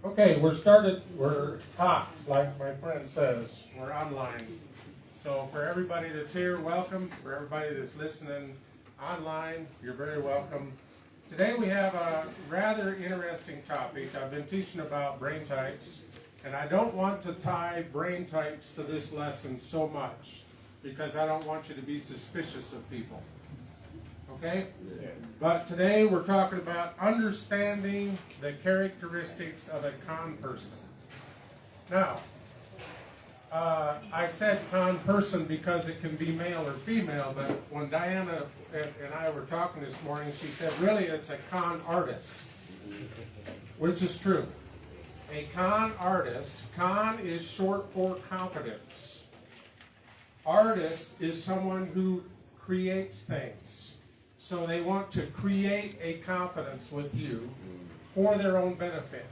Okay, we're hot, like my friend says, we're online. So for everybody that's here, welcome. For everybody that's listening online, you're very welcome. Today we have a rather interesting topic. I've been teaching about brain types, and I don't want to tie brain types to this lesson so much, because I don't want you to be suspicious of people. Okay? Yes. But today we're talking about understanding the characteristics of a con person. Now, I said con person because it can be male or female, but when Diana and I were talking this morning, she said really it's a con artist, which is true. A con artist, con is short for confidence. Artist is someone who creates things. So they want to create a confidence with you for their own benefit.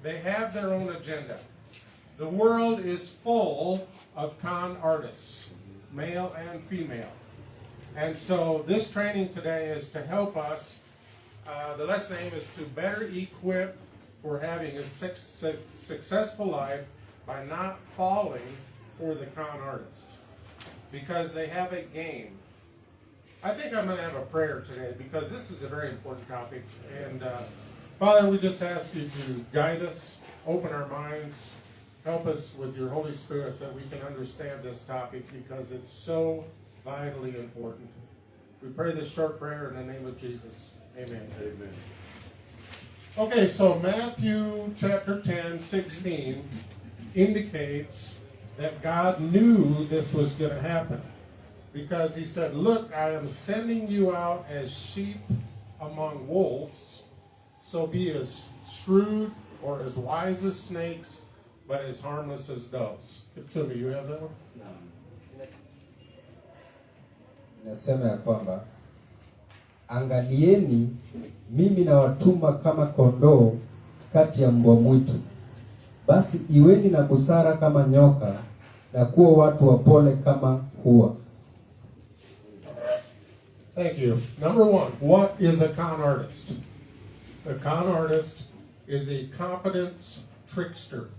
They have their own agenda. The world is full of con artists, male and female. And so this training today is to help us. The lesson aim is to better equip for having a successful life by not falling for the con artist. Because they have a game. I think I'm going to have a prayer today because this is a very important topic. And Father, we just ask you to guide us, open our minds, help us with your Holy Spirit that we can understand this topic because it's so vitally important. We pray this short prayer in the name of Jesus. Amen. Amen. Okay, so Matthew chapter 10, 16 indicates that God knew this was going to happen. Because he said, look, I am sending you out as sheep among wolves, so be as shrewd or as wise as snakes, but as harmless as doves. Kipchumbi, you have that one? Inasema ya kwamba, angalieni, mimi nawatuma kama kondoo kati ya mbwa mwitu. Basi iweni na busara kama nyoka, na kuwa watu wapole kama hua. Thank you. Number one, what is a con artist? A con artist is a confidence trickster.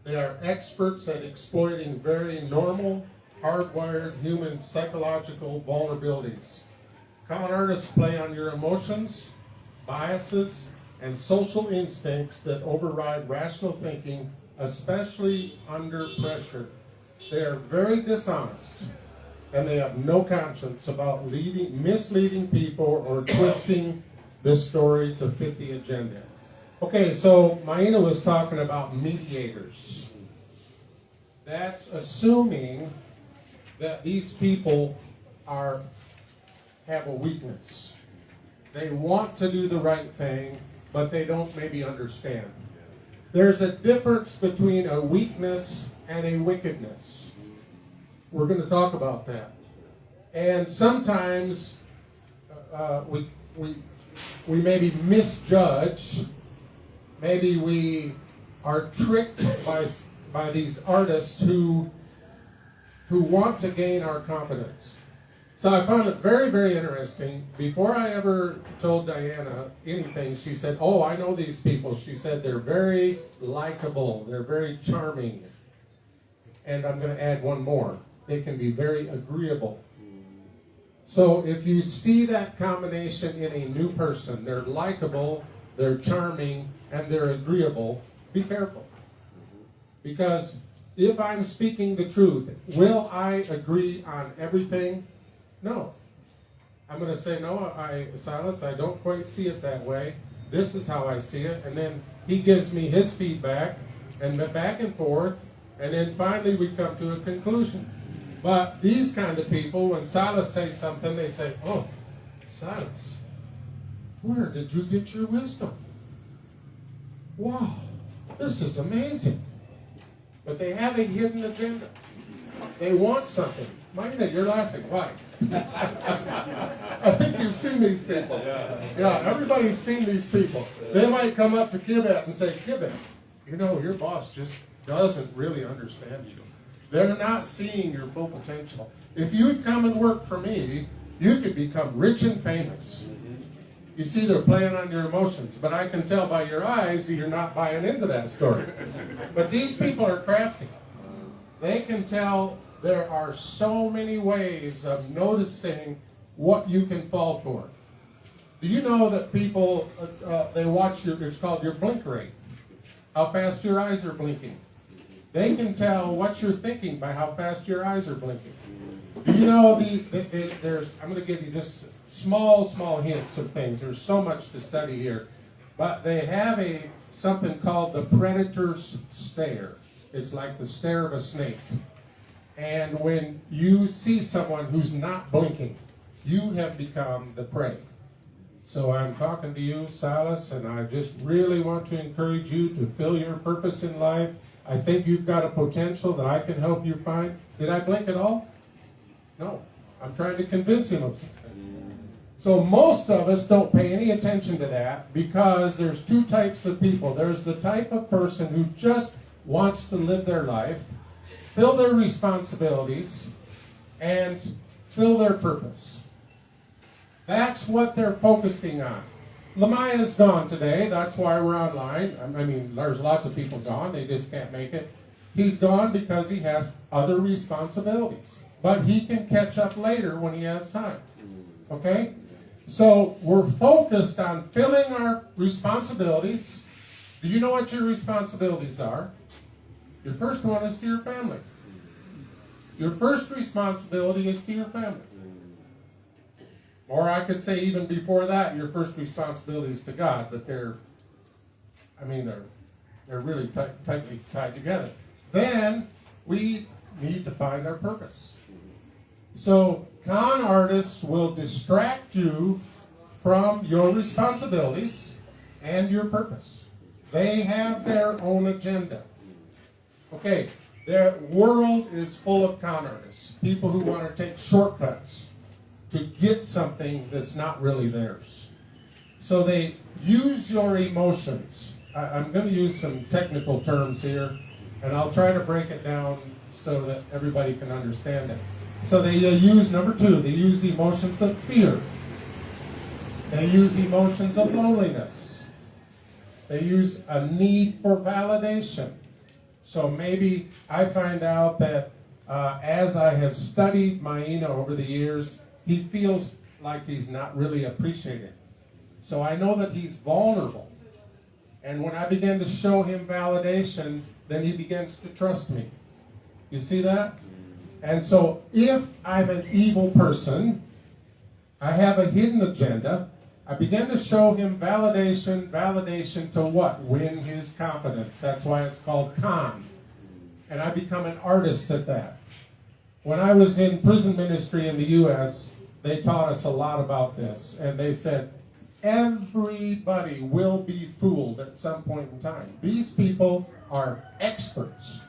They are experts at exploiting very normal, hardwired human psychological vulnerabilities. Con artists play on your emotions, biases, and social instincts that override rational thinking, especially under pressure. They are very dishonest. And they have no conscience about misleading people or twisting this story to fit the agenda. Okay, so Maina was talking about mediators. That's assuming that these people have a weakness. They want to do the right thing, but they don't maybe understand. There's a difference between a weakness and a wickedness. We're going to talk about that. And sometimes we maybe misjudge. Maybe we are tricked by these artists who want to gain our confidence. So I found it very, very interesting. Before I ever told Diana anything, she said, oh, I know these people. She said they're very likable. They're very charming. And I'm going to add one more. They can be very agreeable. So if you see that combination in a new person, they're likable, they're charming, and they're agreeable, be careful. Because if I'm speaking the truth, will I agree on everything? No. I'm going to say, no, Silas, I don't quite see it that way. This is how I see it. And then he gives me his feedback, and back and forth, and then finally we come to a conclusion. But these kind of people, when Silas says something, they say, oh, Silas, where did you get your wisdom? Wow, this is amazing. But they have a hidden agenda. They want something. Mina, you're laughing. Why? I think you've seen these people. Yeah, everybody's seen these people. They might come up to Kibet and say, Kibet, you know, your boss just doesn't really understand you. They're not seeing your full potential. If you'd come and work for me, you could become rich and famous. You see, they're playing on your emotions, but I can tell by your eyes that you're not buying into that story. But these people are crafty. They can tell there are so many ways of noticing what you can fall for. Do you know that people, they watch it's called your blink rate, how fast your eyes are blinking. They can tell what you're thinking by how fast your eyes are blinking. Do you know I'm going to give you just small hints of things. There's so much to study here. But they have something called the predator's stare. It's like the stare of a snake. And when you see someone who's not blinking, you have become the prey. So I'm talking to you, Silas, and I just really want to encourage you to fill your purpose in life. I think you've got a potential that I can help you find. Did I blink at all? No. I'm trying to convince him of something. So most of us don't pay any attention to that because there's two types of people. There's the type of person who just wants to live their life, fill their responsibilities, and fill their purpose. That's what they're focusing on. Lamaya's gone today. That's why we're online. I mean, there's lots of people gone. They just can't make it. He's gone because he has other responsibilities. But he can catch up later when he has time. Okay? So we're focused on filling our responsibilities. Do you know what your responsibilities are? Your first one is to your family. Your first responsibility is to your family. Or I could say even before that, your first responsibility is to God, but they're really tightly tied together. Then we need to find our purpose. So con artists will distract you from your responsibilities and your purpose. They have their own agenda. Okay, their world is full of con artists, people who want to take shortcuts to get something that's not really theirs. So they use your emotions. I'm going to use some technical terms here, and I'll try to break it down so that everybody can understand it. So they use, number two, they use emotions of fear. They use emotions of loneliness. They use a need for validation. So maybe I find out that as I have studied Maina over the years, he feels like he's not really appreciated. So I know that he's vulnerable. And when I begin to show him validation, then he begins to trust me. You see that? And so if I'm an evil person, I have a hidden agenda, I begin to show him validation to what? Win his confidence. That's why it's called con. And I become an artist at that. When I was in prison ministry in the U.S., they taught us a lot about this. And they said, everybody will be fooled at some point in time. These people are experts.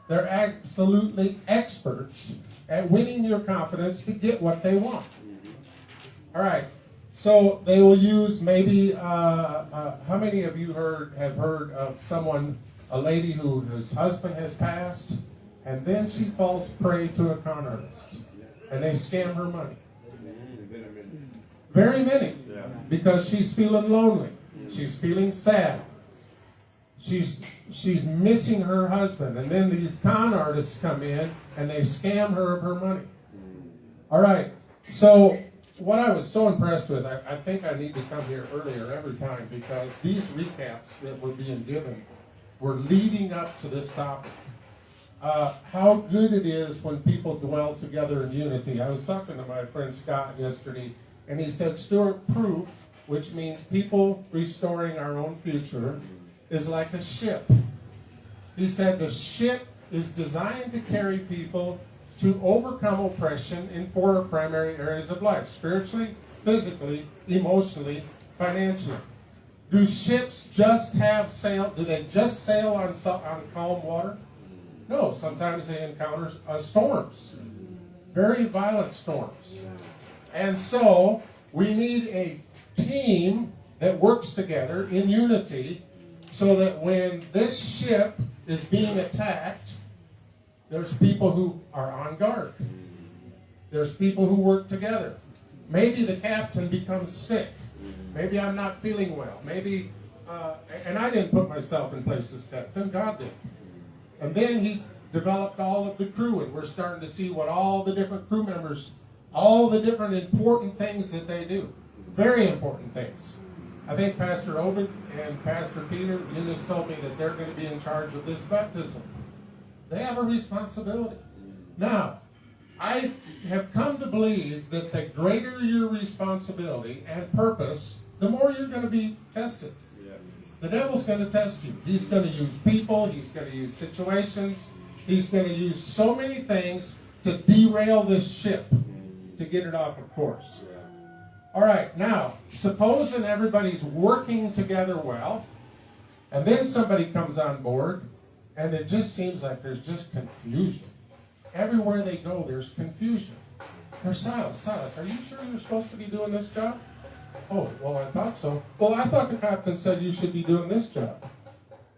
They're absolutely experts at winning your confidence to get what they want. All right. So they will use maybe, how many of you have heard of someone, a lady whose husband has passed, and then she falls prey to a con artist, and they scam her money? Very many. Because she's feeling lonely. She's feeling sad. She's missing her husband. And then these con artists come in and they scam her of her money. All right. So what I was so impressed with, I think I need to come here earlier every time because these recaps that were being given were leading up to this topic. How good it is when people dwell together in unity. I was talking to my friend Scott yesterday, and he said, Stuart, proof, which means people restoring our own future, is like a ship. He said the ship is designed to carry people to overcome oppression in 4 primary areas of life: spiritually, physically, emotionally, financially. Do ships just have sail? Do they just sail on calm water? No, sometimes they encounter storms, very violent storms. And so we need a team that works together in unity so that when this ship is being attacked, there's people who are on guard. There's people who work together. Maybe the captain becomes sick Maybe I'm not feeling well. Maybe, and I didn't put myself in places, Captain. God did. And then he developed all of the crew, and we're starting to see what all the different crew members, all the different important things that they do. Very important things. I think Pastor Obed and Pastor Peter, Eunice told me that they're going to be in charge of this baptism. They have a responsibility. Now, I have come to believe that the greater your responsibility and purpose, the more you're going to be tested. The devil's going to test you. He's going to use people. He's going to use situations. He's going to use so many things to derail this ship, to get it off of course. All right, now, supposing everybody's working together well, and then somebody comes on board, and it just seems like there's just confusion. Everywhere they go, there's confusion. There's Silas, are you sure you're supposed to be doing this job? Oh, well, I thought so. Well, I thought the captain said you should be doing this job.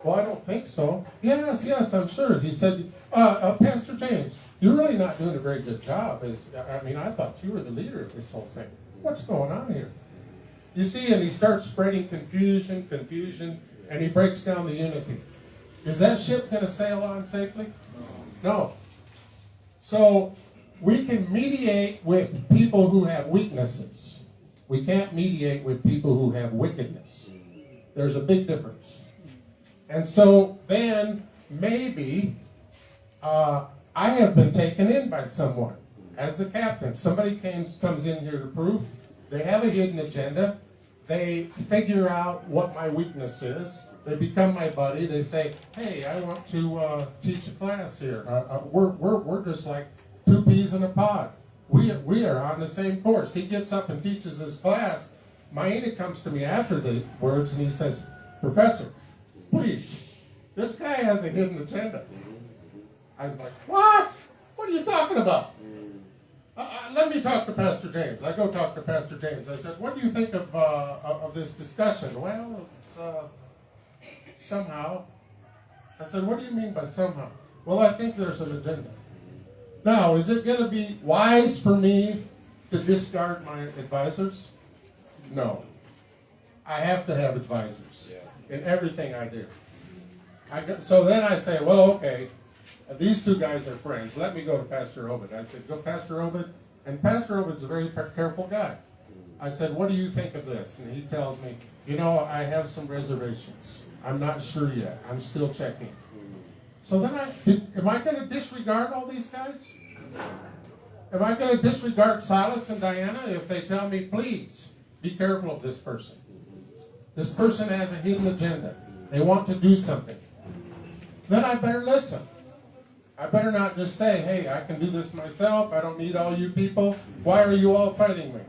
Well, I don't think so. Yes, I'm sure. He said, Pastor James, you're really not doing a very good job. I thought you were the leader of this whole thing. What's going on here? You see, and he starts spreading confusion, and he breaks down the unity. Is that ship going to sail on safely? No. So, we can mediate with people who have weaknesses. We can't mediate with people who have wickedness. There's a big difference. And so then maybe I have been taken in by someone as the captain. Somebody comes in here to prove. They have a hidden agenda. They figure out what my weakness is. They become my buddy. They say, hey, I want to teach a class here. We're just like two peas in a pod. We are on the same course. He gets up and teaches his class. Maina comes to me after the words and he says, Professor, please, this guy has a hidden agenda. I'm like, what? What are you talking about? Let me talk to Pastor James. I go talk to Pastor James. I said, what do you think of this discussion? Well, somehow. I said, what do you mean by somehow? Well, I think there's an agenda. Now, is it going to be wise for me to discard my advisors? No. I have to have advisors in everything I do. So then I say, well, okay, these two guys are friends. Let me go to Pastor Obed. I said, go Pastor Obed. And Pastor Obed's a very careful guy. I said, what do you think of this? And he tells me, I have some reservations. I'm not sure yet. I'm still checking. So then am I going to disregard all these guys? Am I going to disregard Silas and Diana if they tell me, please, be careful of this person? This person has a hidden agenda. They want to do something. Then I better listen. I better not just say, hey, I can do this myself. I don't need all you people. Why are you all fighting me?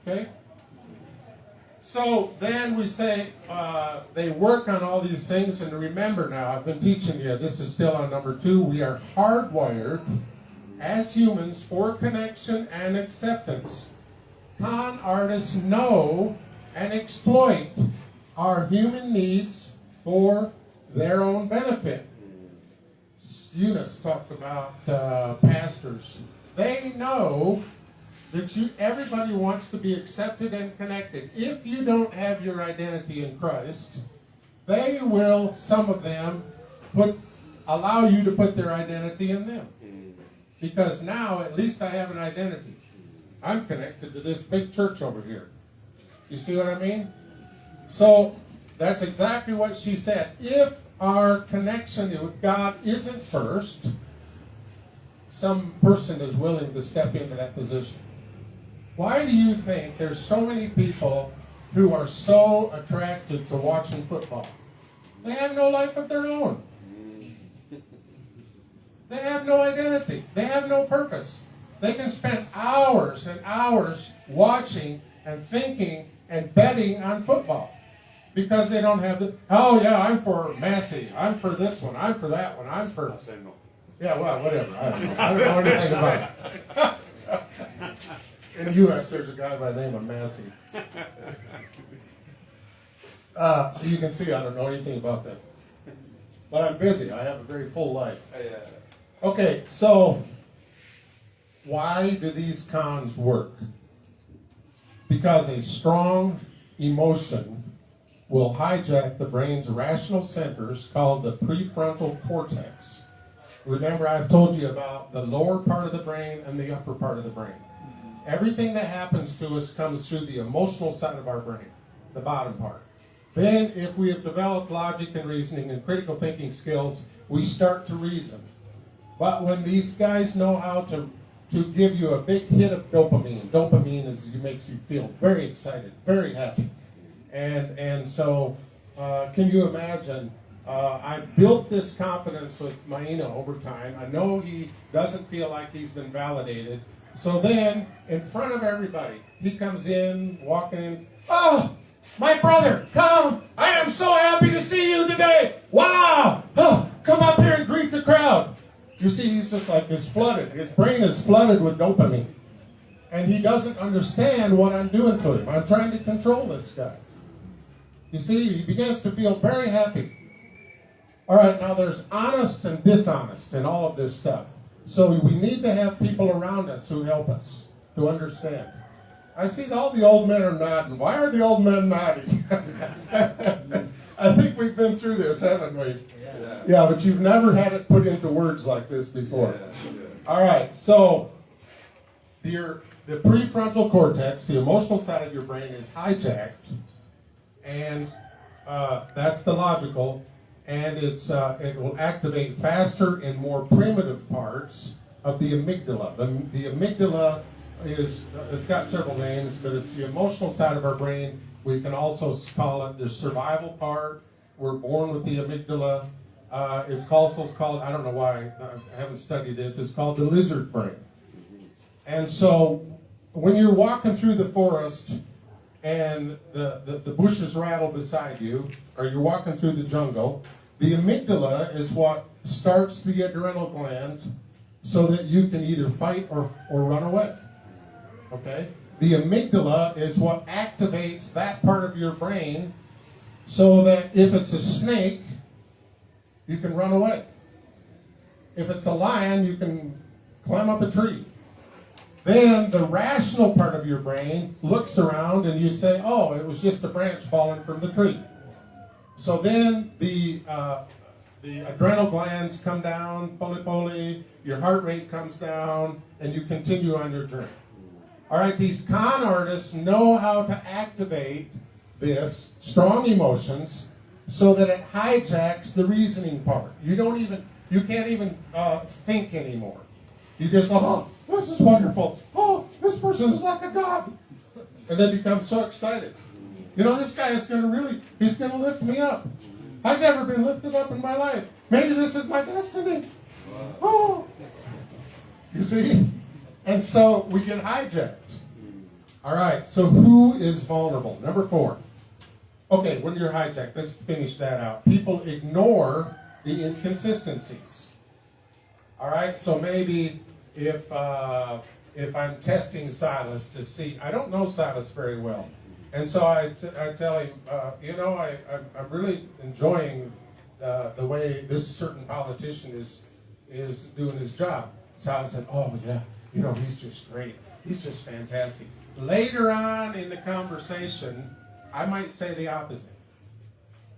Okay? So then we say they work on all these things. And remember now, I've been teaching you, this is still on number 2. We are hardwired as humans for connection and acceptance. Con artists know and exploit our human needs for their own benefit. Eunice talked about pastors. They know that everybody wants to be accepted and connected. If you don't have your identity in Christ, they will, some of them, allow you to put their identity in them. Because now, at least I have an identity. I'm connected to this big church over here. You see what I mean? So, that's exactly what she said. If our connection with God isn't first, some person is willing to step into that position. Why do you think there's so many people who are so attracted to watching football? They have no life of their own. They have no identity. They have no purpose. They can spend hours and hours watching and thinking and betting on football because they don't have I'm for Massey. I'm for this one. I'm for that one. I'm for... I'll say no. Yeah, well, whatever. I don't know. I don't know anything about it. In the U.S., there's a guy by the name of Massey. So you can see I don't know anything about that. But I'm busy. I have a very full life. Okay, so why do these cons work? Because a strong emotion will hijack the brain's rational centers called the prefrontal cortex. Remember, I've told you about the lower part of the brain and the upper part of the brain. Everything that happens to us comes through the emotional side of our brain, the bottom part. Then, if we have developed logic and reasoning and critical thinking skills, we start to reason. But when these guys know how to give you a big hit of dopamine makes you feel very excited, very happy. And so, can you imagine, I built this confidence with Maina over time. I know he doesn't feel like he's been validated. So then, in front of everybody, he comes in, walking in, "Oh, my brother, come! I am so happy to see you today! Wow! Oh, come up here and greet the crowd!" You see, he's just like this flooded. His brain is flooded with dopamine. And he doesn't understand what I'm doing to him. I'm trying to control this guy. You see, he begins to feel very happy. All right, now there's honest and dishonest in all of this stuff. So we need to have people around us who help us to understand. I see all the old men are nodding. Why are the old men nodding? I think we've been through this, haven't we? Yeah, but you've never had it put into words like this before. All right, so the prefrontal cortex, the emotional side of your brain, is hijacked, and that's the logical, and it will activate faster and more primitive parts of the amygdala. The amygdala it's got several names, but it's the emotional side of our brain. We can also call it the survival part. We're born with the amygdala. It's also called, I don't know why, I haven't studied this, it's called the lizard brain. And so when you're walking through the forest and the bushes rattle beside you, or you're walking through the jungle, the amygdala is what starts the adrenal gland so that you can either fight or run away. Okay? The amygdala is what activates that part of your brain so that if it's a snake, you can run away. If it's a lion, you can climb up a tree. Then the rational part of your brain looks around and you say, "Oh, it was just a branch falling from the tree." So then the adrenal glands come down, poly, your heart rate comes down, and you continue on your journey. All right, these con artists know how to activate this strong emotions so that it hijacks the reasoning part. You can't even think anymore. You just, "Oh, this is wonderful. Oh, this person is like a god." And they become so excited. You know, this guy is he's going to lift me up. I've never been lifted up in my life. Maybe this is my destiny. Oh. You see? And so we get hijacked. All right, so who is vulnerable? Number 4. Okay, when you're hijacked, let's finish that out. People ignore the inconsistencies. All right, so maybe if I'm testing Silas to see, I don't know Silas very well, and so I tell him, I'm really enjoying the way this certain politician is doing his job. Silas said, "Oh yeah, he's just great. He's just fantastic." Later on in the conversation, I might say the opposite.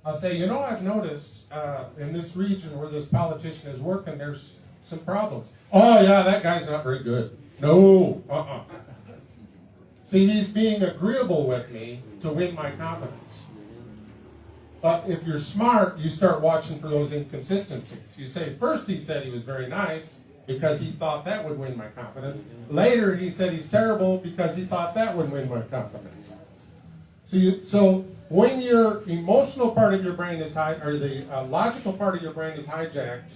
I'll say, I've noticed in this region where this politician is working, there's some problems. "Oh, yeah, that guy's not very good." No, See, he's being agreeable with me to win my confidence. But if you're smart, you start watching for those inconsistencies. You say, first he said he was very nice because he thought that would win my confidence. Later he said he's terrible because he thought that would win my confidence. So when your emotional part of your brain is or the logical part of your brain is hijacked,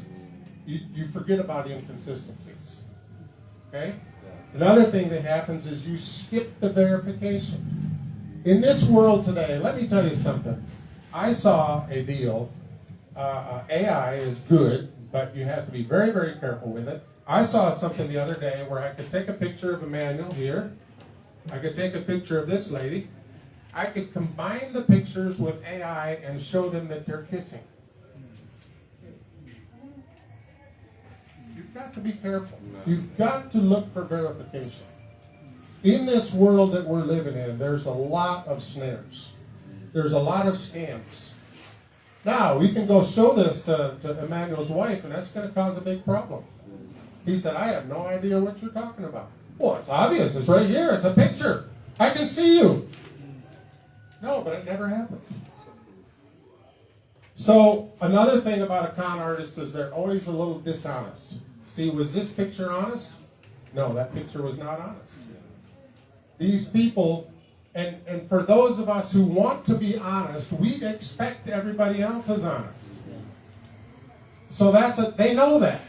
you forget about inconsistencies. Okay? Another thing that happens is you skip the verification. In this world today, let me tell you something. I saw a deal. AI is good, but you have to be very, very careful with it. I saw something the other day where I could take a picture of Emmanuel here. I could take a picture of this lady. I could combine the pictures with AI and show them that they're kissing. You've got to be careful. You've got to look for verification. In this world that we're living in, there's a lot of snares. There's a lot of scams. Now, we can go show this to Emmanuel's wife, and that's going to cause a big problem. He said, I have no idea what you're talking about. Well, it's obvious. It's right here. It's a picture. I can see you. No, but it never happened. So, another thing about a con artist is they're always a little dishonest. See, was this picture honest? No, that picture was not honest. These people, and for those of us who want to be honest, we expect everybody else is honest. So they know that.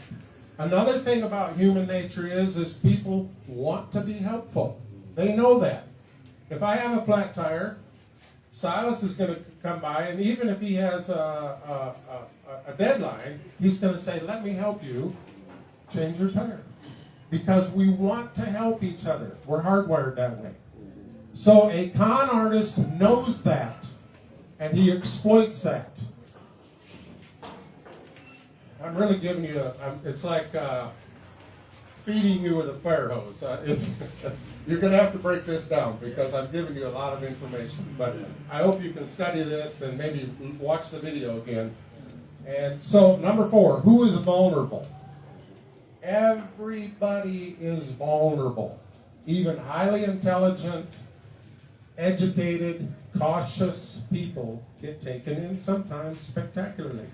Another thing about human nature is people want to be helpful. They know that. If I have a flat tire, Silas is going to come by, and even if he has a deadline, he's going to say, let me help you change your tire. Because we want to help each other. We're hardwired that way. So a con artist knows that, and he exploits that. I'm really giving you it's like feeding you with a fire hose. You're going to have to break this down because I've given you a lot of information. But I hope you can study this and maybe watch the video again. And so, number 4, who is vulnerable? Everybody is vulnerable. Even highly intelligent, educated, cautious people get taken in sometimes spectacularly.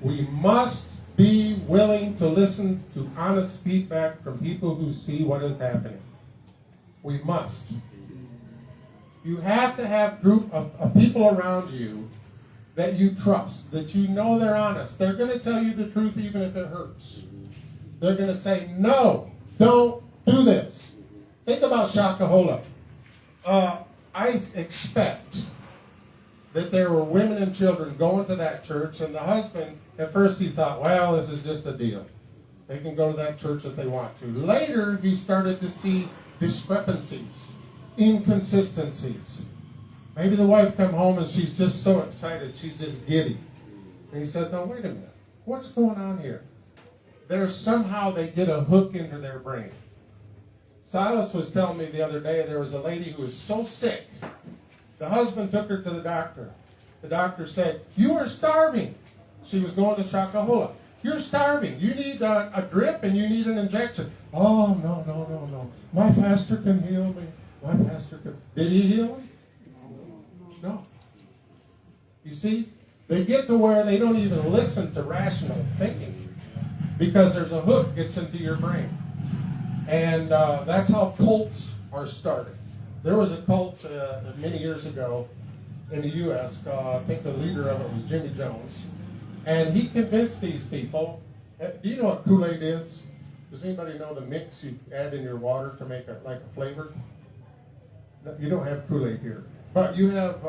We must be willing to listen to honest feedback from people who see what is happening. We must. You have to have a group of people around you that you trust, that you know they're honest. They're going to tell you the truth even if it hurts. They're going to say, no, don't do this. Think about Shakahola. I expect that there were women and children going to that church, and the husband, at first he thought, well, this is just a deal. They can go to that church if they want to. Later, he started to see discrepancies, inconsistencies. Maybe the wife come home and she's just so excited, she's just giddy. And he said, no, wait a minute. What's going on here? There's somehow they get a hook into their brain. Silas was telling me the other day there was a lady who was so sick. The husband took her to the doctor. The doctor said, you are starving. She was going to Shakahola. You're starving. You need a drip and you need an injection. Oh, no. My pastor can heal me. My pastor can. Did he heal him? No. You see, they get to where they don't even listen to rational thinking because there's a hook gets into your brain. And that's how cults are started. There was a cult many years ago in the U.S. I think the leader of it was Jimmy Jones. And he convinced these people. Do you know what Kool-Aid is? Does anybody know the mix you add in your water to make it like a flavor? You don't have Kool-Aid here. But you have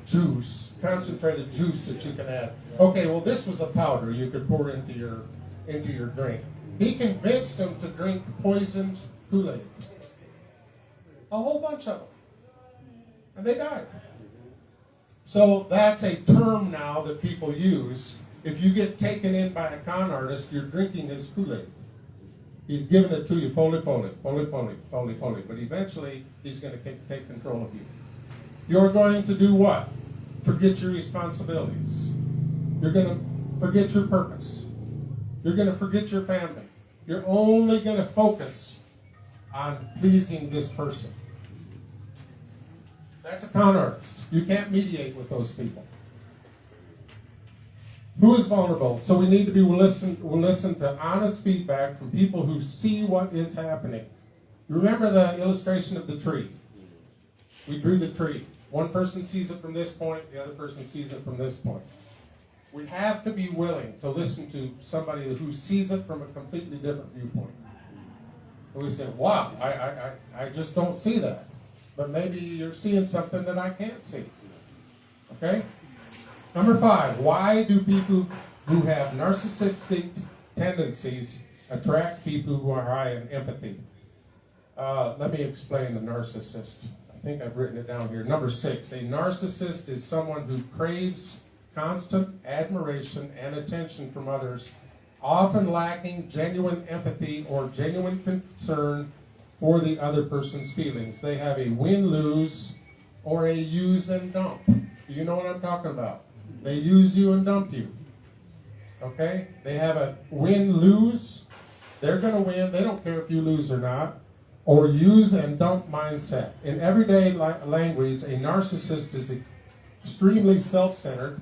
juice, concentrated juice that you can add. Okay, well this was a powder you could pour into your drink. He convinced them to drink poisoned Kool-Aid. A whole bunch of them. And they died. So that's a term now that people use. If you get taken in by a con artist, you're drinking his Kool-Aid. He's giving it to you, poly-poly. But eventually, he's going to take control of you. You're going to do what? Forget your responsibilities. You're going to forget your purpose. You're going to forget your family. You're only going to focus on pleasing this person. That's a con artist. You can't mediate with those people. Who is vulnerable? So we need to we'll listen to honest feedback from people who see what is happening. You remember the illustration of the tree? We drew the tree. One person sees it from this point, the other person sees it from this point. We have to be willing to listen to somebody who sees it from a completely different viewpoint. And we say, wow, I just don't see that. But maybe you're seeing something that I can't see. Okay? Number 5, why do people who have narcissistic tendencies attract people who are high in empathy? Let me explain the narcissist. I think I've written it down here. Number 6, a narcissist is someone who craves constant admiration and attention from others often lacking genuine empathy or genuine concern for the other person's feelings. They have a win-lose or a use and dump. Do you know what I'm talking about? They use you and dump you. Okay? They have a win-lose. They're going to win. They don't care if you lose or not. Or use and dump mindset. In everyday language, a narcissist is extremely self-centered,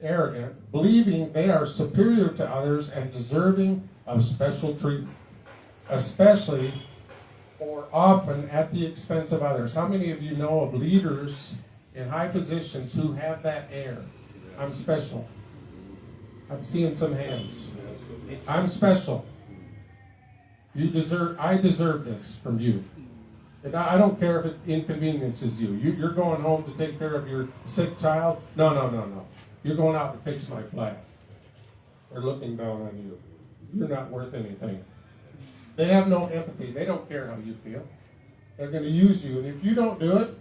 arrogant, believing they are superior to others and deserving of special treatment, especially or often at the expense of others. How many of you know of leaders in high positions who have that air? I'm special. I'm seeing some hands. I'm special. I deserve this from you. And I don't care if it inconveniences you. You're going home to take care of your sick child. No. You're going out to fix my flat. They're looking down on you. You're not worth anything. They have no empathy. They don't care how you feel. They're going to use you. And if you don't do it,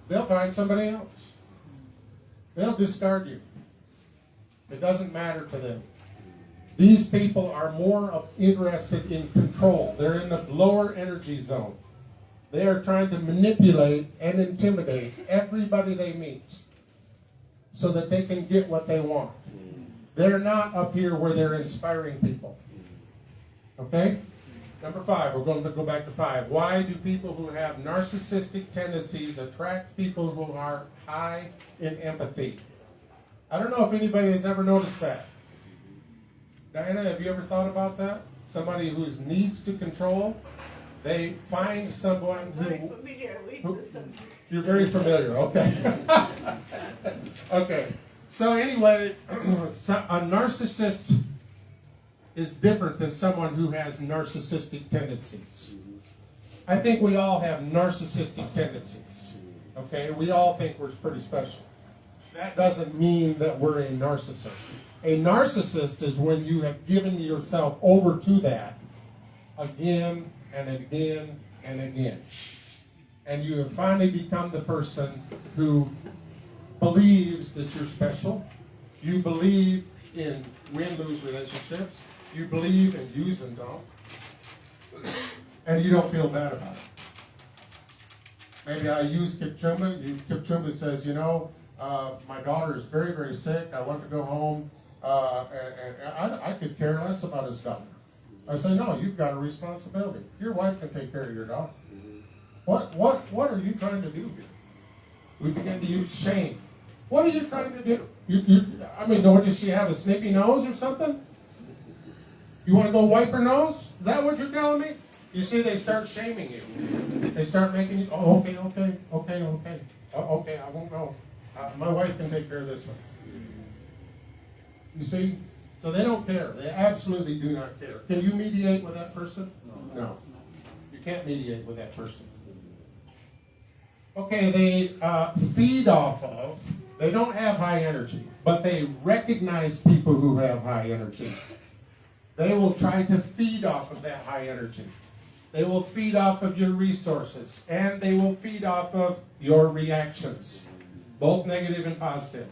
they'll find somebody else. They'll discard you. It doesn't matter to them. These people are more interested in control. They're in the lower energy zone. They are trying to manipulate and intimidate everybody they meet so that they can get what they want. They're not up here where they're inspiring people. Okay? Number 5, we're going to go back to 5. Why do people who have narcissistic tendencies attract people who are high in empathy? I don't know if anybody has ever noticed that. Diana, have you ever thought about that? Somebody who needs to control, they find someone who you're very familiar, okay. Okay, so anyway, a narcissist is different than someone who has narcissistic tendencies. I think we all have narcissistic tendencies, okay? We all think we're pretty special. That doesn't mean that we're a narcissist. A narcissist is when you have given yourself over to that again and again and again. And you have finally become the person who believes that you're special. You believe in win-lose relationships. You believe in use and dump. And you don't feel bad about it. Maybe I use Kipchumba. Kipchumba says, my daughter is very, very sick. I want to go home. And I could care less about his daughter. I say, no, you've got a responsibility. Your wife can take care of your daughter. What are you trying to do here? We begin to use shame. What are you trying to do? Does she have a sniffy nose or something? You want to go wipe her nose? Is that what you're telling me? You see, they start shaming you. They start making you, okay, I won't go. My wife can take care of this one. You see? So they don't care. They absolutely do not care. Can you mediate with that person? No. You can't mediate with that person. Okay, they feed off of, they don't have high energy, but they recognize people who have high energy. They will try to feed off of that high energy. They will feed off of your resources, and they will feed off of your reactions, both negative and positive.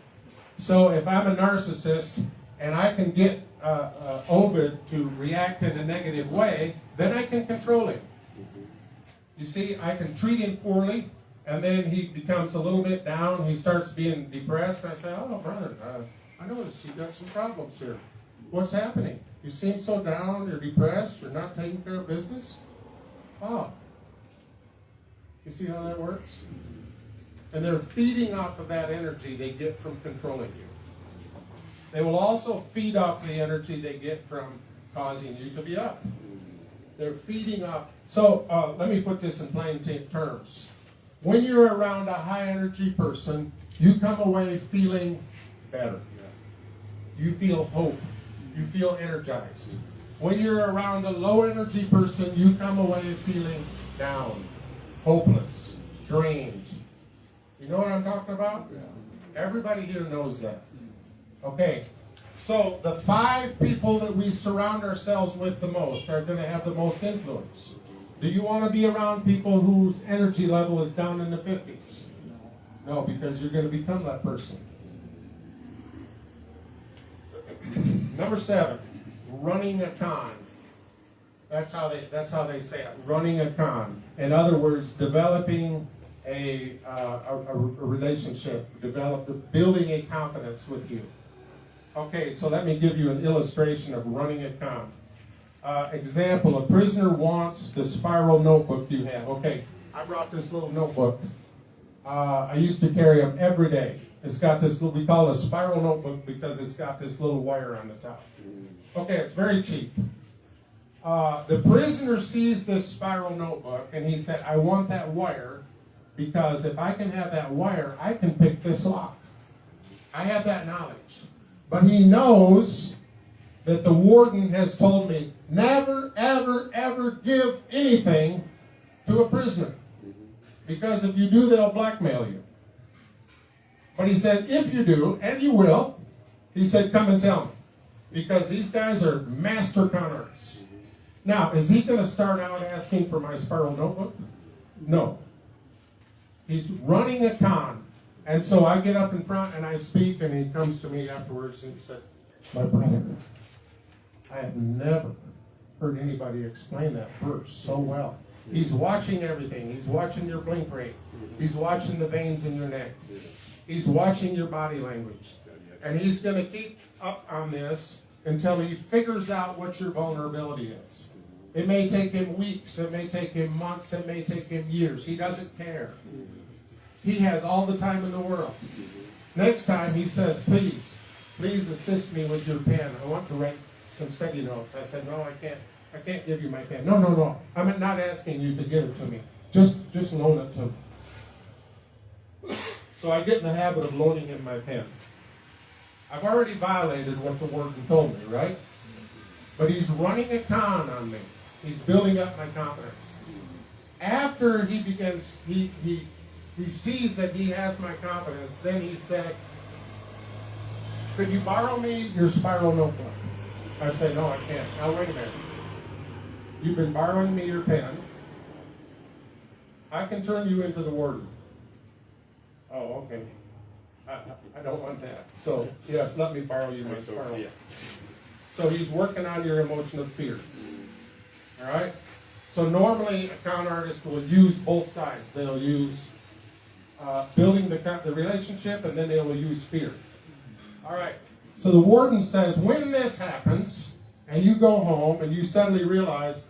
So if I'm a narcissist and I can get Obed to react in a negative way, then I can control him. You see, I can treat him poorly, and then he becomes a little bit down. He starts being depressed. I say, oh, brother, I noticed you've got some problems here. What's happening? You seem so down. You're depressed. You're not taking care of business. Oh. You see how that works? And they're feeding off of that energy they get from controlling you. They will also feed off the energy they get from causing you to be up. They're feeding off. So let me put this in plain terms. When you're around a high energy person, you come away feeling better. You feel hope. You feel energized. When you're around a low energy person, you come away feeling down, hopeless, drained. You know what I'm talking about? Everybody here knows that. Okay, so the 5 people that we surround ourselves with the most are going to have the most influence. Do you want to be around people whose energy level is down in the 50s? No, because you're going to become that person. Number 7. running a con. That's how they say it, running a con. In other words, developing a relationship, building a confidence with you. Okay, so let me give you an illustration of running a con. Example, a prisoner wants the spiral notebook you have. Okay, I brought this little notebook. I used to carry them every day. It's got this little, we call it a spiral notebook because it's got this little wire on the top. Okay, it's very cheap. The prisoner sees this spiral notebook and he said, I want that wire because if I can have that wire, I can pick this lock. I have that knowledge. But he knows that the warden has told me, never, ever, ever give anything to a prisoner. Because if you do, they'll blackmail you. But he said, if you do, and you will, he said, come and tell me. Because these guys are master con artists. Now, is he going to start out asking for my spiral notebook? No. He's running a con. And so I get up in front and I speak, and he comes to me afterwards and he said, my brother, I have never heard anybody explain that verse so well. He's watching everything. He's watching your blink rate. He's watching the veins in your neck. He's watching your body language. And he's going to keep up on this until he figures out what your vulnerability is. It may take him weeks. It may take him months. It may take him years. He doesn't care. He has all the time in the world. Next time he says, please assist me with your pen. I want to write some study notes. I said, no, I can't give you my pen. No. I'm not asking you to give it to me. Just loan it to me. So I get in the habit of loaning him my pen. I've already violated what the warden told me, right? But he's running a con on me. He's building up my confidence. After he begins, he sees that he has my confidence, then he said, could you borrow me your spiral notebook? I said, no, I can't. Now, wait a minute. You've been borrowing me your pen. I can turn you into the warden. Oh, okay. I don't want that. So, yes, let me borrow you my spiral. So he's working on your emotion of fear. All right? So normally a con artist will use both sides. They'll use building the relationship, and then they will use fear. All right. So the warden says, when this happens, and you go home, and you suddenly realize,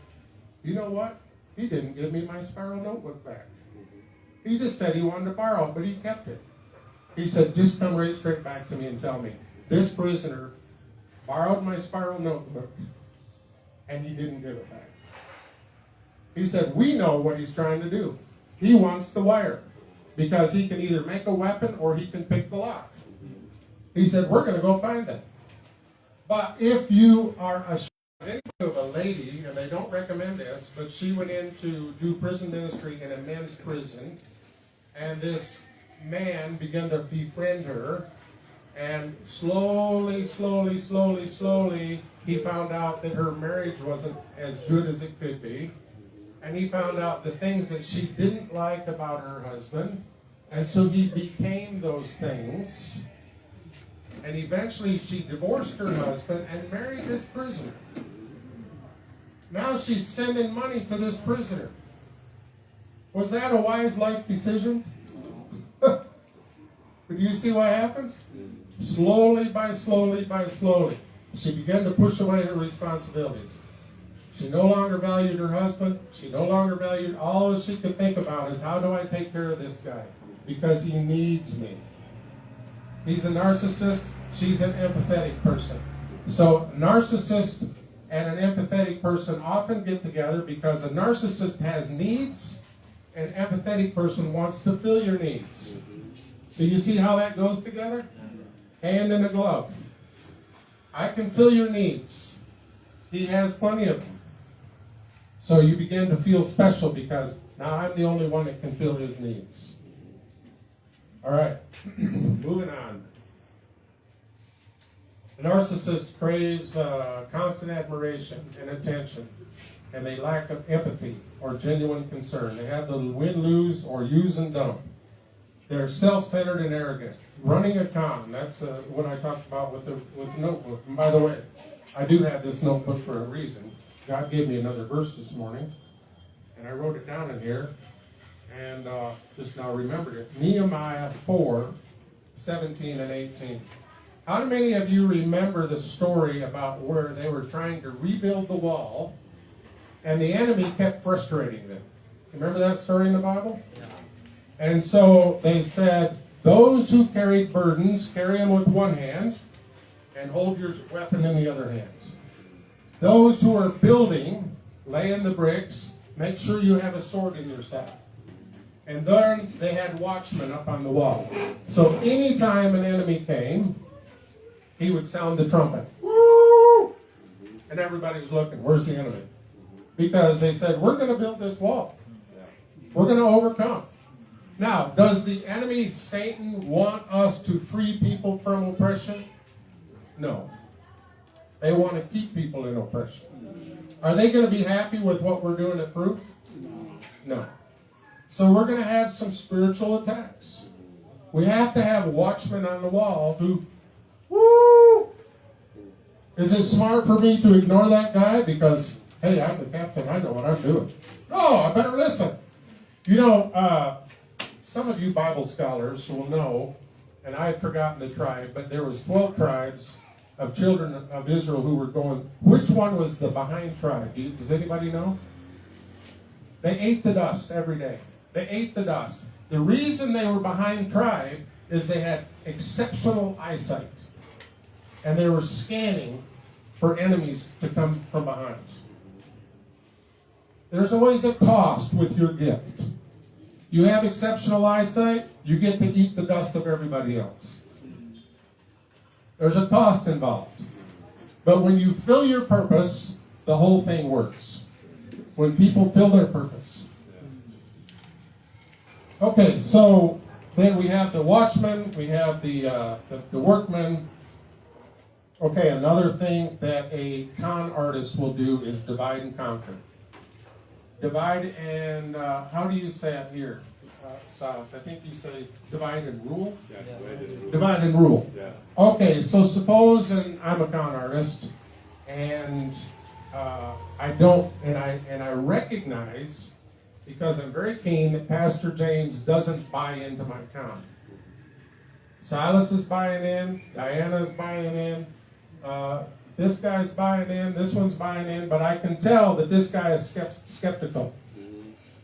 you know what? He didn't give me my spiral notebook back. He just said he wanted to borrow it, but he kept it. He said, just come right straight back to me and tell me, this prisoner borrowed my spiral notebook, and he didn't give it back. He said, we know what he's trying to do. He wants the wire, because he can either make a weapon or he can pick the lock. He said, we're going to go find that. But if you are of a lady, and they don't recommend this, but she went in to do prison ministry in a men's prison, and this man began to befriend her, and slowly, he found out that her marriage wasn't as good as it could be, and he found out the things that she didn't like about her husband, and so he became those things, and eventually she divorced her husband and married this prisoner. Now she's sending money to this prisoner. Was that a wise life decision? Do you see what happened? Slowly by slowly, she began to push away her responsibilities. She no longer valued her husband. She no longer valued, all she could think about is, how do I take care of this guy? Because he needs me. He's a narcissist. She's an empathetic person. So a narcissist and an empathetic person often get together because a narcissist has needs, and an empathetic person wants to fill your needs. So you see how that goes together? Hand in a glove. I can fill your needs. He has plenty of them. So you begin to feel special because now I'm the only one that can fill his needs. All right, moving on. The narcissist craves constant admiration and attention, and they lack of empathy or genuine concern. They have the win-lose or use and dump. They're self-centered and arrogant. Running a con, that's what I talked about with the notebook. And by the way, I do have this notebook for a reason. God gave me another verse this morning, and I wrote it down in here, and just now remembered it. Nehemiah 4:17 and 18. How many of you remember the story about where they were trying to rebuild the wall, and the enemy kept frustrating them? Remember that story in the Bible? Yeah. And so they said, those who carried burdens, carry them with one hand, and hold your weapon in the other hand. Those who are building, lay in the bricks, make sure you have a sword in your saddle. And then they had watchmen up on the wall. So anytime an enemy came, he would sound the trumpet. Woo! And everybody was looking, where's the enemy? Because they said, we're going to build this wall. We're going to overcome. Now, does the enemy, Satan, want us to free people from oppression? No. They want to keep people in oppression. Are they going to be happy with what we're doing at Proof? No. So we're going to have some spiritual attacks. We have to have watchmen on the wall who, woo! Is it smart for me to ignore that guy because, hey, I'm the captain, I know what I'm doing? No, I better listen. You know, some of you Bible scholars will know, and I've forgotten the tribe, but there was 12 tribes of children of Israel who were going. Which one was the behind tribe? Does anybody know? They ate the dust every day. They ate the dust. The reason they were behind tribe is they had exceptional eyesight. And they were scanning for enemies to come from behind. There's always a cost with your gift. You have exceptional eyesight, you get to eat the dust of everybody else. There's a cost involved. But when you fill your purpose, the whole thing works. When people fill their purpose. Okay, so then we have the watchman, we have the workman. Okay, another thing that a con artist will do is divide and conquer. Divide and, how do you say it here, Silas? I think you say divide and rule? Yeah, divide and rule. Yeah. Okay, so suppose I'm a con artist, and I recognize, because I'm very keen, that Pastor James doesn't buy into my con. Silas is buying in, Diana's buying in, this guy's buying in, this one's buying in, but I can tell that this guy is skeptical.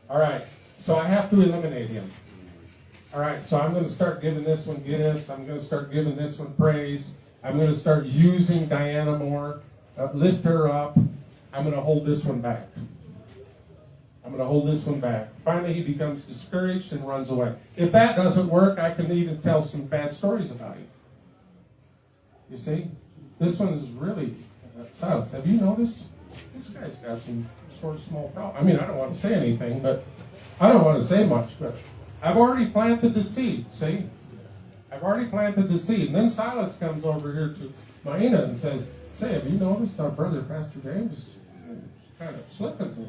All right, so I have to eliminate him. All right, so I'm going to start giving this one gifts. I'm going to start giving this one praise. I'm going to start using Diana more, lift her up. I'm going to hold this one back. I'm going to hold this one back. Finally, he becomes discouraged and runs away. If that doesn't work, I can even tell some bad stories about him. You see? This one is really, Silas, have you noticed? This guy's got some sort of small problem. I mean, I don't want to say anything, but I don't want to say much, but I've already planted the seed, see? I've already planted the seed. And then Silas comes over here to Maina and says, say, have you noticed our brother, Pastor James, is kind of slipping here?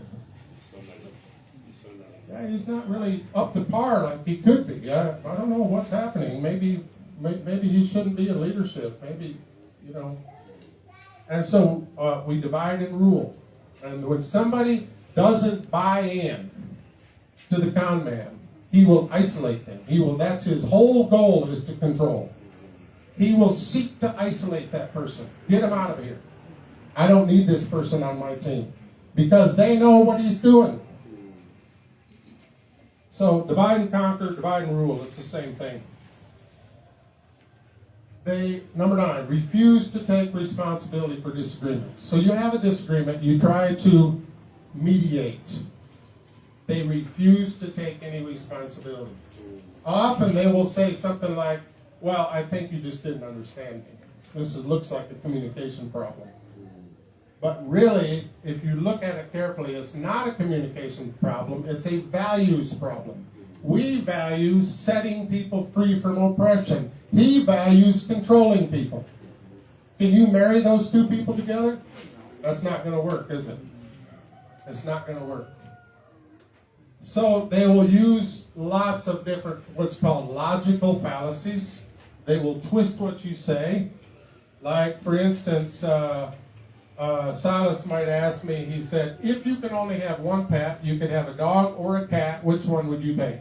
Yeah, he's not really up to par like he could be. I don't know what's happening. Maybe he shouldn't be in leadership. Maybe, you know. And so we divide and rule. And when somebody doesn't buy in to the con man, he will isolate them. That's his whole goal, is to control. He will seek to isolate that person. Get him out of here. I don't need this person on my team. Because they know what he's doing. So divide and conquer, divide and rule. It's the same thing. Number 9, refuse to take responsibility for disagreements. So you have a disagreement, you try to mediate. They refuse to take any responsibility. Often they will say something like, well, I think you just didn't understand me. This looks like a communication problem. But really, if you look at it carefully, it's not a communication problem, it's a values problem. We value setting people free from oppression. He values controlling people. Can you marry those two people together? That's not going to work, is it? It's not going to work. So they will use lots of different, what's called logical fallacies. They will twist what you say. Like, for instance, Silas might ask me, he said, if you can only have one pet, you could have a dog or a cat, which one would you take?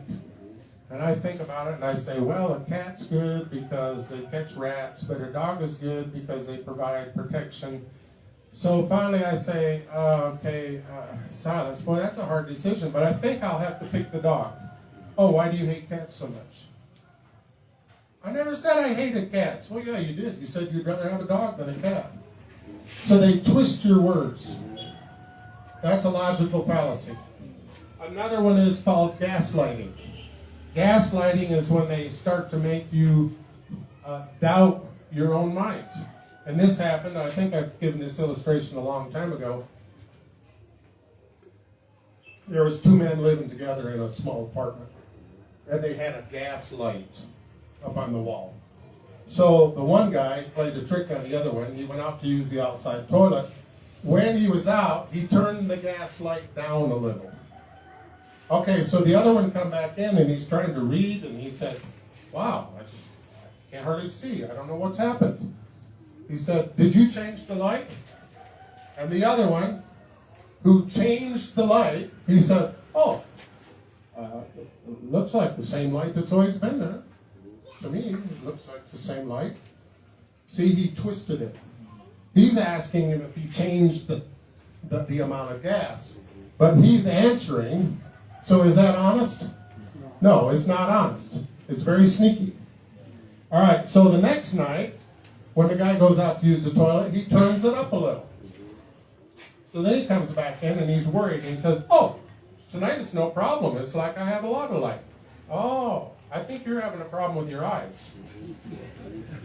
And I think about it and I say, well, a cat's good because they catch rats, but a dog is good because they provide protection. So finally I say, Silas, boy, that's a hard decision, but I think I'll have to pick the dog. Oh, why do you hate cats so much? I never said I hated cats. Well, yeah, you did. You said you'd rather have a dog than a cat. So they twist your words. That's a logical fallacy. Another one is called gaslighting. Gaslighting is when they start to make you doubt your own mind. And this happened, I think I've given this illustration a long time ago. There was two men living together in a small apartment. And they had a gas light up on the wall. So the one guy played a trick on the other one. He went out to use the outside toilet. When he was out, he turned the gas light down a little. Okay, so the other one come back in and he's trying to read and he said, wow, I can't hardly see. I don't know what's happened. He said, did you change the light? And the other one, who changed the light, he said, oh, it looks like the same light that's always been there. To me, it looks like it's the same light. See, he twisted it. He's asking him if he changed the amount of gas. But he's answering, so is that honest? No, it's not honest. It's very sneaky. All right, so the next night, when the guy goes out to use the toilet, he turns it up a little. So then he comes back in and he's worried. And he says, oh, tonight it's no problem. It's like I have a lot of light. Oh, I think you're having a problem with your eyes.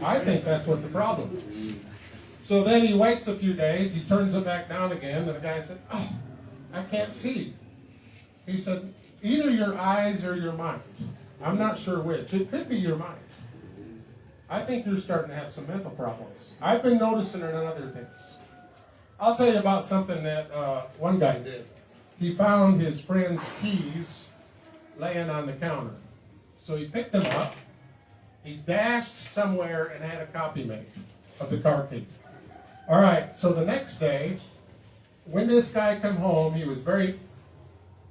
I think that's what the problem is. So then he waits a few days, he turns it back down again, and the guy said, oh, I can't see. He said, either your eyes or your mind. I'm not sure which. It could be your mind. I think you're starting to have some mental problems. I've been noticing it in other things. I'll tell you about something that one guy did. He found his friend's keys laying on the counter. So he picked them up, he dashed somewhere and had a copy made of the car key. All right, so the next day, when this guy came home, he was very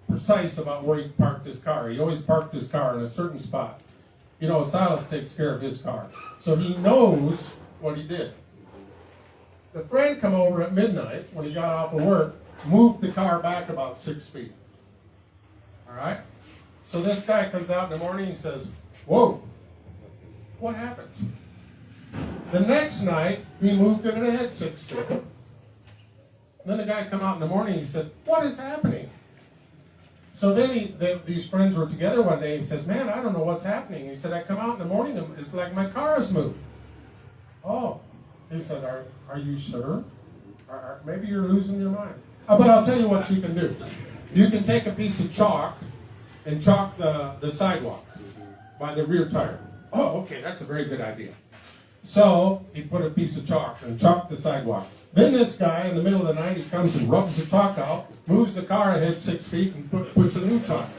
precise about where he parked his car. He always parked his car in a certain spot. You know, Silas takes care of his car. So he knows what he did. The friend come over at midnight when he got off of work, moved the car back about 6 feet. All right? So this guy comes out in the morning and says, whoa, what happened? The next night, he moved it ahead 6 feet. Then the guy come out in the morning and he said, what is happening? So then these friends were together one day. He says, man, I don't know what's happening. He said, I come out in the morning and it's like my car has moved. Oh. He said, are you sure? Maybe you're losing your mind. But I'll tell you what you can do. You can take a piece of chalk and chalk the sidewalk by the rear tire. Oh, okay, that's a very good idea. So he put a piece of chalk and chalked the sidewalk. Then this guy, in the middle of the night, he comes and rubs the chalk out, moves the car ahead 6 feet, and puts a new chalk.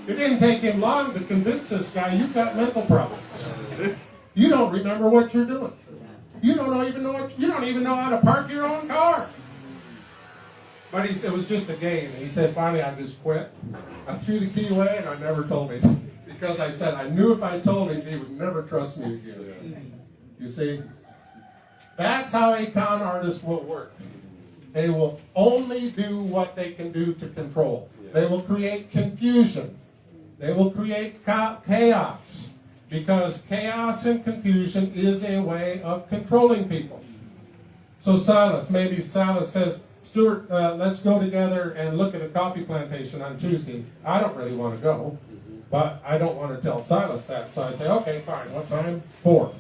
It didn't take him long to convince this guy, you've got mental problems. You don't remember what you're doing. You don't even know how to park your own car. But it was just a game. He said, finally, I just quit. I threw the key away, and I never told him. Because I said, I knew if I told him, he would never trust me again. You see? That's how a con artist will work. They will only do what they can do to control. They will create confusion. They will create chaos. Because chaos and confusion is a way of controlling people. So maybe Silas says, Stuart, let's go together and look at a coffee plantation on Tuesday. I don't really want to go, but I don't want to tell Silas that. So I say, okay, fine. What time? 4.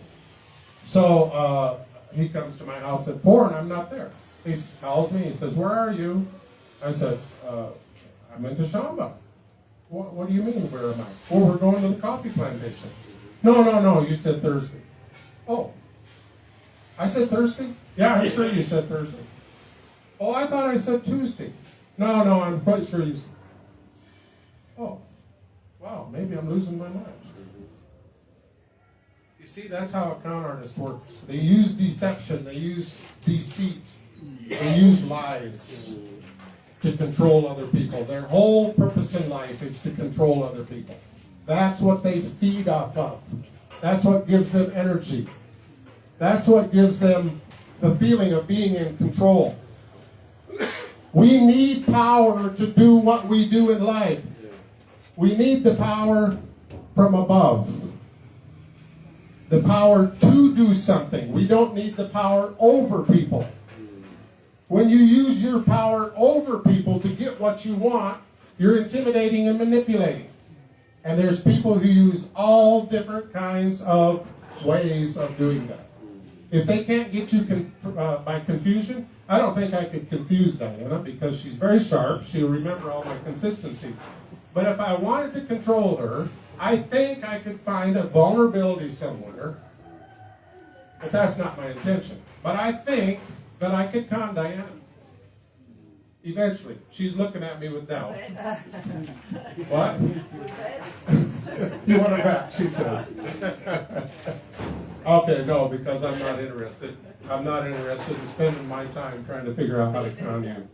So he comes to my house at 4 and I'm not there. He calls me. He says, where are you? I said, I'm in Tashamba. What do you mean, where am I? Well, we're going to the coffee plantation. No, you said Thursday. Oh. I said Thursday? Yeah, I'm sure you said Thursday. Oh, I thought I said Tuesday. No, I'm quite sure you said. Oh. Wow, maybe I'm losing my mind. You see, that's how a con artist works. They use deception, they use deceit, they use lies to control other people. Their whole purpose in life is to control other people. That's what they feed off of. That's what gives them energy. That's what gives them the feeling of being in control. We need power to do what we do in life. We need the power from above. The power to do something. We don't need the power over people. When you use your power over people to get what you want, you're intimidating and manipulating. And there's people who use all different kinds of ways of doing that. If they can't get you by confusion, I don't think I could confuse Diana because she's very sharp. She'll remember all my consistencies. But if I wanted to control her, I think I could find a vulnerability somewhere. But that's not my intention. But I think that I could con Diana. Eventually. She's looking at me with doubt. What? You want her back, she says. Okay, no, because I'm not interested. I'm not interested in spending my time trying to figure out how to con you.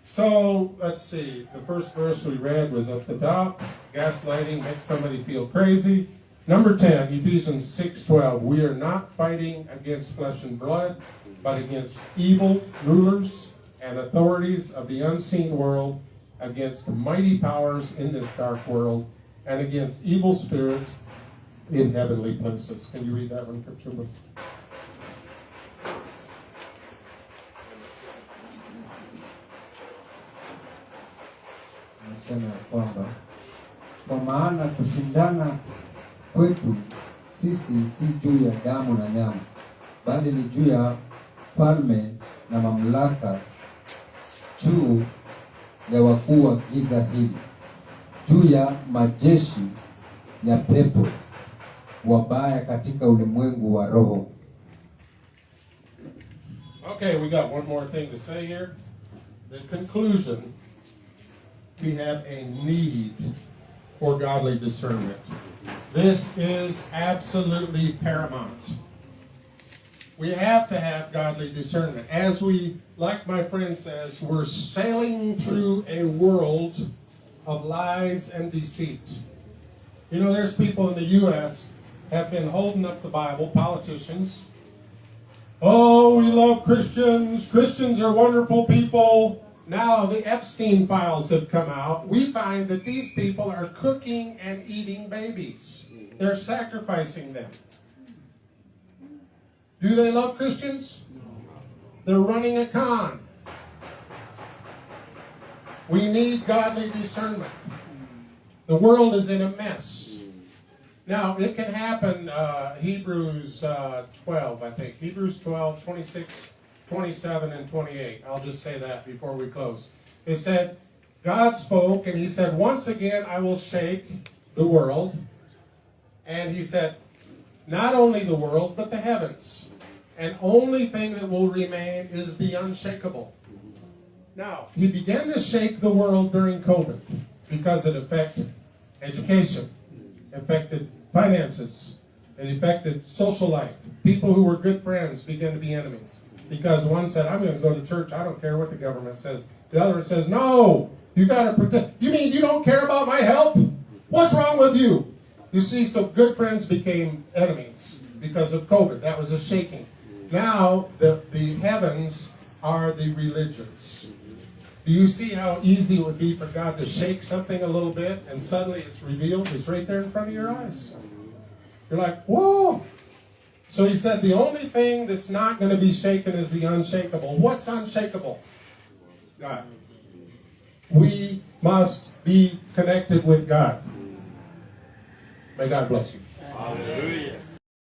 So, let's see. The first verse we read was at the top. Gaslighting makes somebody feel crazy. Number 10, Ephesians 6:12. We are not fighting against flesh and blood, but against evil rulers and authorities of the unseen world, against mighty powers in this dark world, and against evil spirits in heavenly places. Can you read that one, Kipchumba? Nasema ya kwamba kwa maana kushindana kwetu sisi si juu ya damu na nyama, bali ni juu ya falme na mamlaka, juu ya wakuu wa giza hili, juu ya majeshi ya pepo wabaya katika ulimwengu wa roho. Okay, we got one more thing to say here. The conclusion, we have a need for godly discernment. This is absolutely paramount. We have to have godly discernment. As we, like my friend says, we're sailing through a world of lies and deceit. You know, there's people in the U.S. have been holding up the Bible, politicians. Oh, we love Christians. Christians are wonderful people. Now the Epstein files have come out. We find that these people are cooking and eating babies. They're sacrificing them. Do they love Christians? They're running a con. We need godly discernment. The world is in a mess. Now, it can happen, Hebrews 12, I think. Hebrews 12, 26, 27, and 28. I'll just say that before we close. It said, God spoke, and he said, once again I will shake the world. And he said, not only the world, but the heavens. And only thing that will remain is the unshakable. Now, he began to shake the world during COVID because it affected education, affected finances, it affected social life. People who were good friends began to be enemies because one said, I'm going to go to church, I don't care what the government says. The other says, no, you got to protect. You mean you don't care about my health? What's wrong with you? You see, so good friends became enemies because of COVID. That was a shaking. Now, the heavens are the religions. Do you see how easy it would be for God to shake something a little bit and suddenly it's revealed? It's right there in front of your eyes. You're like, whoa. So he said the only thing that's not going to be shaken is the unshakable. What's unshakable? God. We must be connected with God. May God bless you. Hallelujah.